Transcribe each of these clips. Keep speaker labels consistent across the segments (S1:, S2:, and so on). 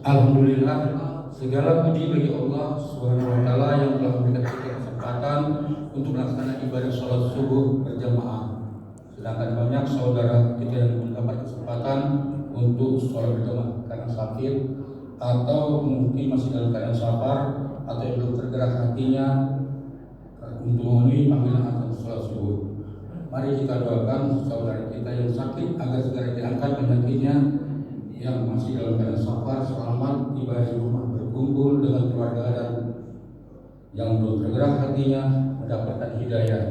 S1: Alhamdulillah, segala puji bagi Allah Subhanahu wa taala yang telah memberikan kita kesempatan untuk melaksanakan ibadah sholat subuh berjamaah. Sedangkan banyak saudara kita yang belum dapat kesempatan untuk sholat berjamaah karena sakit atau mungkin masih dalam keadaan safar atau yang belum tergerak hatinya untuk memenuhi panggilan azan sholat subuh. Mari kita doakan saudara kita yang sakit agar segera diangkat penyakitnya, yang masih dalam keadaan safar selamat tiba di rumah berkumpul dengan keluarga, dan yang belum tergerak hatinya mendapatkan hidayah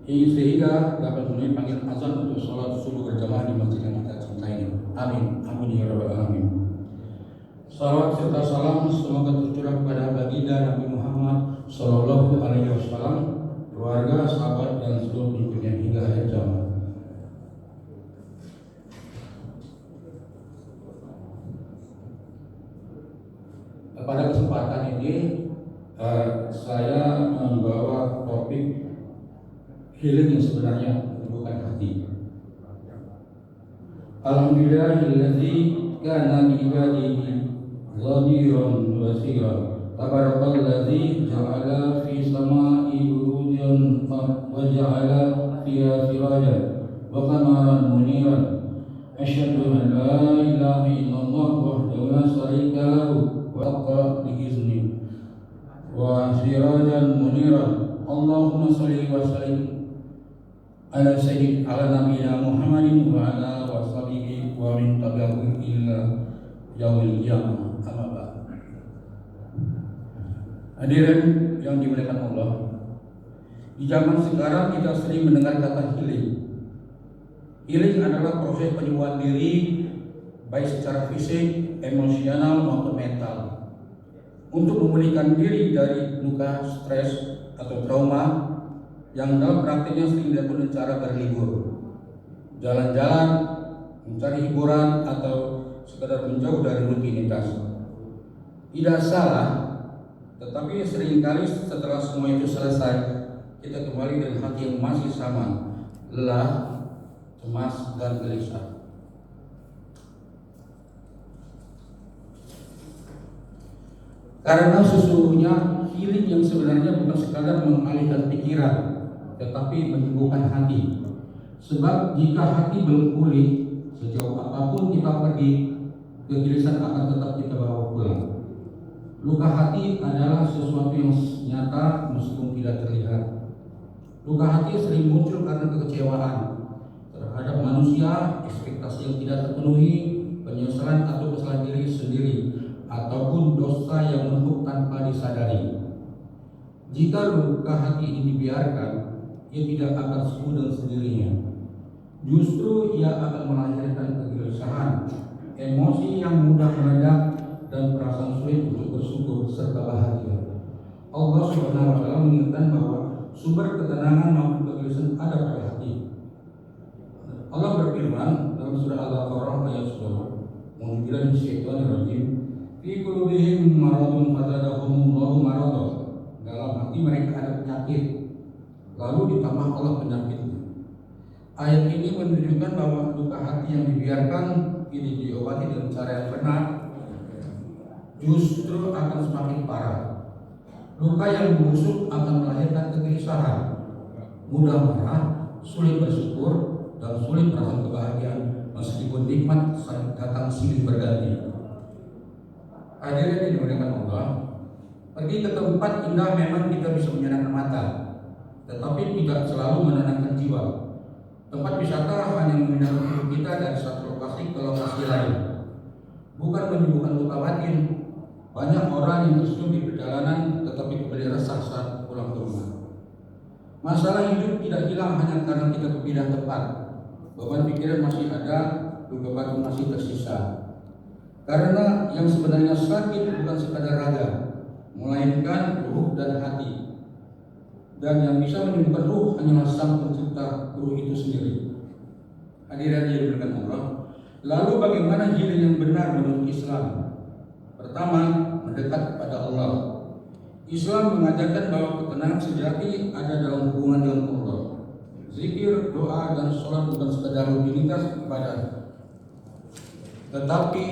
S1: sehingga dapat memenuhi panggilan azan untuk sholat subuh berjamaah di masjid yang kita cintai. Amin, amin ya rabbal alamin. Salawat serta salam semoga tercurah kepada baginda Nabi Muhammad Sallallahu Alaihi Wasallam, keluarga, sahabat, dan seluruh pengikutnya hingga akhir zaman. Pada kesempatan ini saya membawa topik healing yang sebenarnya bukan hati. Alhamdulillahilladzi kana li ibadihi dhahirun basira. Tabarakalladzi ja'ala fi sama'i burujan wa ja'ala fiha sirajan wa qamaran muniran. Asyhadu an la ilaha illallah wahdahu la syarika lahu wa bi'izni wa sirajan muniran. Allahumma shalli wa sallim ala nabiyina Muhammadin wa ala washabihi wa min tabi'ahum ila yaumil qiyamah. Amma ba'd. Hadirin yang dimuliakan Allah, di zaman sekarang kita sering mendengar kata healing. Healing adalah proses penyembuhan diri baik secara fisik, emosional maupun mental, untuk memulihkan diri dari luka, stres, atau trauma yang dalam praktiknya sering dilakukan dengan cara berlibur, jalan-jalan, mencari hiburan, atau sekedar menjauh dari rutinitas. Tidak salah, tetapi seringkali setelah semua itu selesai, kita kembali dengan hati yang masih sama, lelah, cemas, dan gelisah. Karena sesungguhnya healing yang sebenarnya bukan sekadar mengalihkan pikiran, tetapi menyembuhkan hati. Sebab jika hati belum pulih, sejauh apapun kita pergi, kegelisahan akan tetap kita bawa pulang. Luka hati adalah sesuatu yang nyata meskipun tidak terlihat. Luka hati sering muncul karena kekecewaan terhadap manusia, ekspektasi yang tidak terpenuhi, penyesalan atau kesalahan diri sendiri, ataupun dosa yang menumpuk tanpa disadari. Jika luka hati ini dibiarkan, ia tidak akan sembuh dengan sendirinya. Justru ia akan melahirkan kegelisahan, emosi yang mudah meledak, dan perasaan sulit untuk bersyukur serta bahagia. Allah Subhanahu wa taala mengingatkan bahwa sumber ketenangan maupun kegelisahan ada pada hati. Allah berfirman dalam surah Al-Baqarah ayat 10, "Mu'minun syaitanir rajim, fi qulubihim maradun fazadahumullahu maradan." Dalam hati mereka ada penyakit, lalu ditambah Allah penyakitnya. Ayat ini menunjukkan bahwa luka hati yang dibiarkan ini diobati dengan cara yang benar justru akan semakin parah. Luka yang membusuk akan melahirkan kegelisahan, mudah marah, sulit bersyukur, dan sulit merasakan kebahagiaan meskipun nikmat datang silih berganti. Hadirin yang dimuliakan Allah, pergi ke tempat indah memang kita bisa menyenangkan mata, tetapi tidak selalu menenangkan jiwa. Tempat wisata hanya memindahkan tubuh kita dari satu lokasi ke lokasi lain, bukan menyembuhkan luka batin. Banyak orang yang tersenyum di perjalanan tetapi kembali resah saat pulang ke rumah. Masalah hidup tidak hilang hanya karena kita berpindah tempat. Beban pikiran masih ada, luka batin masih tersisa. Karena yang sebenarnya sakit bukan sekadar raga, melainkan ruh dan hati. Dan yang bisa menyembuhkan ruh hanyalah Sang Pencipta ruh itu sendiri. Hadirin yang dimuliakan Allah, lalu bagaimana healing yang benar menurut Islam? Pertama, mendekat kepada Allah. Islam mengajarkan bahwa ketenangan sejati ada dalam hubungan dengan Allah. Zikir, doa, dan sholat bukan sekadar rutinitas ibadah, tetapi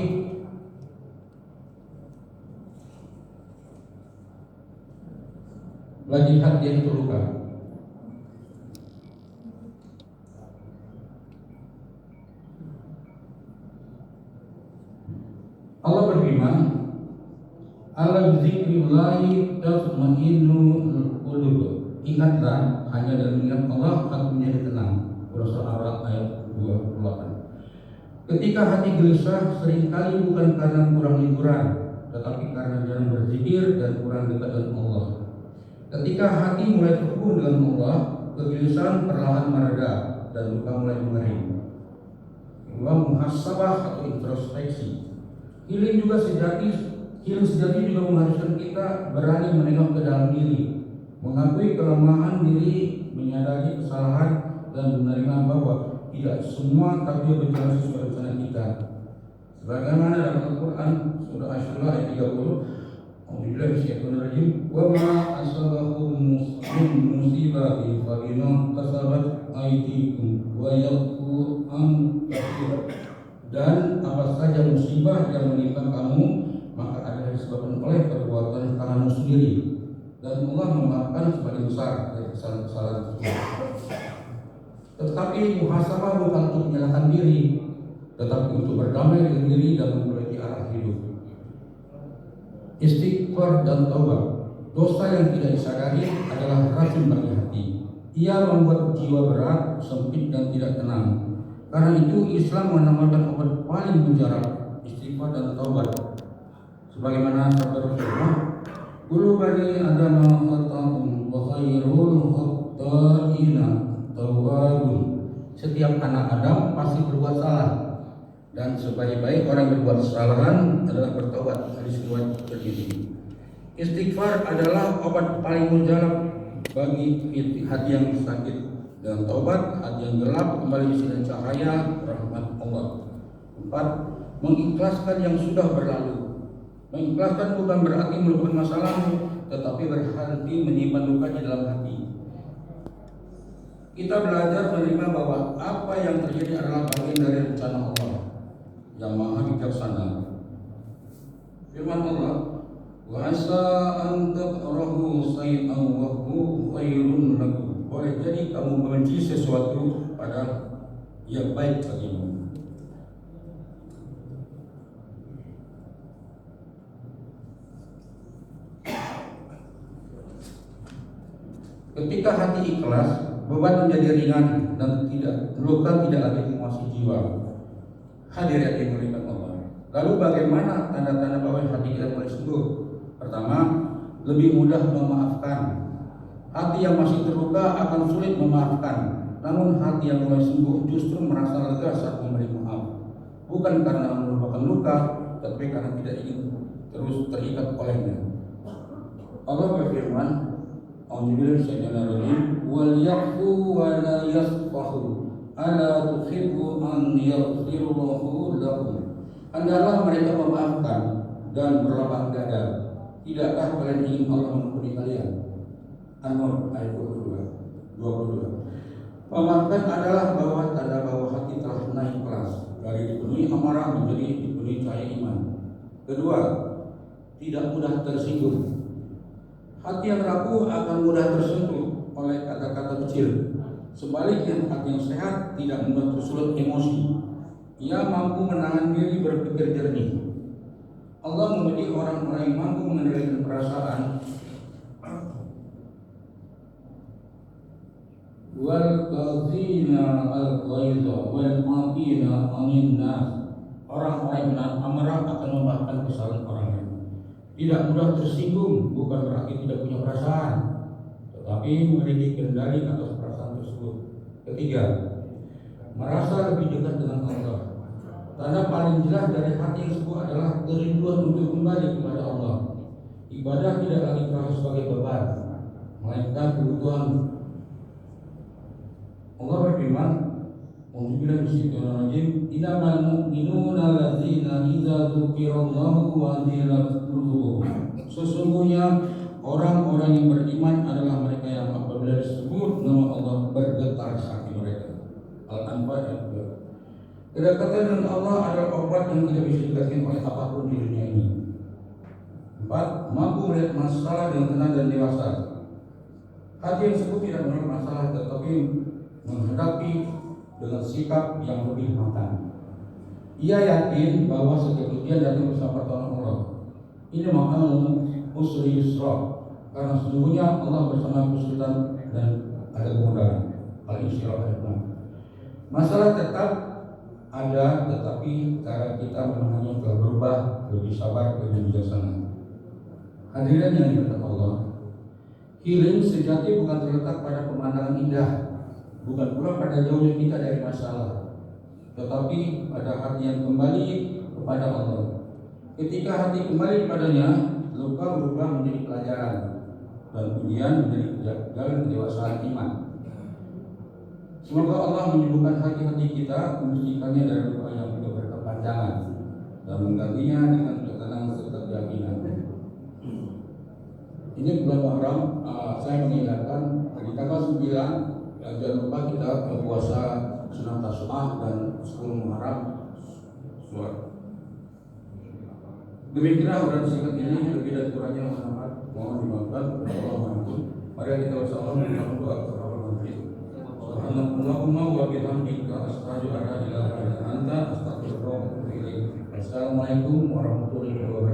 S1: bagi hati yang terluka. Allah berfirman, "Ala dzikrillahi tatma'innul qulub." Ingatlah, hanya dengan mengingat Allah hati menjadi tenang. Surah Al-Araf ayat 28. Ketika hati gelisah, seringkali bukan karena kurang liburan, tetapi karena jarang berzikir dan kurang dekat dengan Allah. Ketika hati mulai terhubung dengan Allah, kegelisahan perlahan mereda dan luka mulai mengering. Kedua, muhasabah atau introspeksi. Healing sejati juga mengharuskan kita berani menengok ke dalam diri, mengakui kelemahan diri, menyadari kesalahan, dan menerima bahwa tidak semua takdir berjalan sesuai rencana kita. Sebagaimana dalam Al-Quran surah Asy-Syura ayat 30, Alhamdulillah bismillahirrahmanirrahim, wa ma asabakum min musibatin fa bima kasabat aydikum wa yaghfiru an katsir. Dan apa saja musibah yang menimpa kamu, maka adalah disebabkan oleh perbuatan tanganmu sendiri, dan Allah memaafkan sebagian besar dari kesalahan-kesalahan tersebut. Tetapi muhasabah bukan untuk menyalahkan diri, tetapi untuk berdamai dengan diri dan memperbaiki arah hidup. Istighfar dan taubat. Dosa yang tidak disadari adalah racun bagi hati. Ia membuat jiwa berat, sempit, dan tidak tenang. Karena itu Islam menamakan obat paling mujarab istighfar dan taubat. Sebagaimana sabda Rasulullah, "Kullu bani Adam khata'un wa khairul khata'ina tawwabun." Setiap anak Adam pasti berbuat salah, dan sebaik-baik orang yang berbuat kesalahan adalah bertobat. Hadis riwayat Tirmidzi. Istighfar adalah obat paling mujarab bagi hati yang sakit, dan taubat hati yang gelap kembali dengan cahaya rahmat Allah. 4. Mengikhlaskan yang sudah berlalu. Mengikhlaskan bukan berarti melupakan masalahmu, tetapi berhenti menyimpan luka di dalam hati. Kita belajar menerima bahwa apa yang terjadi adalah bagian dari rencana Allah yang maha bijaksana. Firman Allah, "Wa asa an takrahu shay'an wa huwa khairun lakum." Boleh jadi kamu membenci sesuatu padahal yang baik bagimu. Ketika hati ikhlas, beban menjadi ringan dan luka tidak lagi menguasai jiwa. Hadirin yang dimuliakan Allah. Lalu bagaimana tanda-tanda bahwa hati kita mulai sembuh? Pertama, lebih mudah memaafkan. Hati yang masih terluka akan sulit memaafkan. Namun hati yang mulai sembuh justru merasa lega saat memberi maaf. Bukan karena melupakan luka, tapi karena tidak ingin terus terikat olehnya. Allah berfirman, "A'udzubillahi minasyaitonir rajim, wal yafu wa la yasfahu, ala tuhibbu an yaghfirallahu lakum." Hendaklah mereka memaafkan dan berlapang dada. Tidakkah kalian ingin Allah mengampuni kalian? An-Nur ayat 22. Memaafkan adalah bahwa tanda bahwa hati telah naik kelas dari dipenuhi amarah menjadi dipenuhi cahaya iman. Kedua, tidak mudah tersinggung. Hati yang rapuh akan mudah tersentuh oleh kata-kata kecil. Sebaliknya, hati yang sehat tidak mudah tersulut emosi. Ia mampu menahan diri berpikir jernih. Allah memilih orang-orang yang mampu mengendalikan perasaan. Wal qadhina al-ghaiza wal 'afina 'anil nas. Orang-orang yang menahan amarah akan memaafkan kesalahan orang lain. Tidak mudah tersinggung bukan berarti tidak punya perasaan, tetapi memiliki kendali atas perasaan tersebut. Ketiga, merasa lebih dekat dengan Allah. Tanda paling jelas dari hati yang sembuh adalah kerinduan untuk kembali kepada Allah. Ibadah tidak lagi terasa sebagai beban, melainkan kebutuhan. Allah berfirman, "Alhamdulillah bismillahirrahmanirrahim, innamal mu'minuna alladzina idza dzukirallahu wajilat qulubuhum." Sesungguhnya orang-orang yang beriman adalah mereka yang apabila disebut nama Allah bergetar hati mereka. Al-Anfal ayat 2. Kedekatan dengan Allah adalah obat yang tidak bisa didapatkan oleh apapun di dunia ini. 4. Mampu melihat masalah dengan tenang dan dewasa. Hati yang sebut tidak menolak masalah, tetapi menghadapi dengan sikap yang lebih matang. Ia yakin bahwa setiap ujian datang bersama pertolongan Allah. Ini ma'al usri yusra, karena sesungguhnya Allah bersama kesulitan dan ada kemudahan. Al-Isra ayat 6. Masalah tetap ada, tetapi cara kita menangannya telah berubah, lebih sabar, lebih bijaksana. Hadirin yang diberkati Allah, healing sejati bukan terletak pada pemandangan indah, bukan pula pada jauhnya kita dari masalah, tetapi pada hati yang kembali kepada Allah. Ketika hati kembali kepadanya, luka berubah menjadi pelajaran dan ujian menjadi jalan kedewasaan iman. Semoga Allah menyembuhkan hati-hati kita, membersihkannya dari luka yang sudah berkepanjangan dan menggantinya dengan ketenangan serta keyakinan. Ini bulan Muharram, saya mengingatkan di tanggal 9 jangan lupa kita puasa sunat Tasu'ah dan 10 Muharram. Demikianlah uraian singkat ini, lebih dan kurangnya mohon dimaafkan. Mari kita bersama mengucapkan doa kepada Allah. Subhanallahumma wa bihamdika asyhadu an la ilaha illa anta astaghfiruka wa atubu ilaik. Assalamualaikum warahmatullahi wabarakatuh.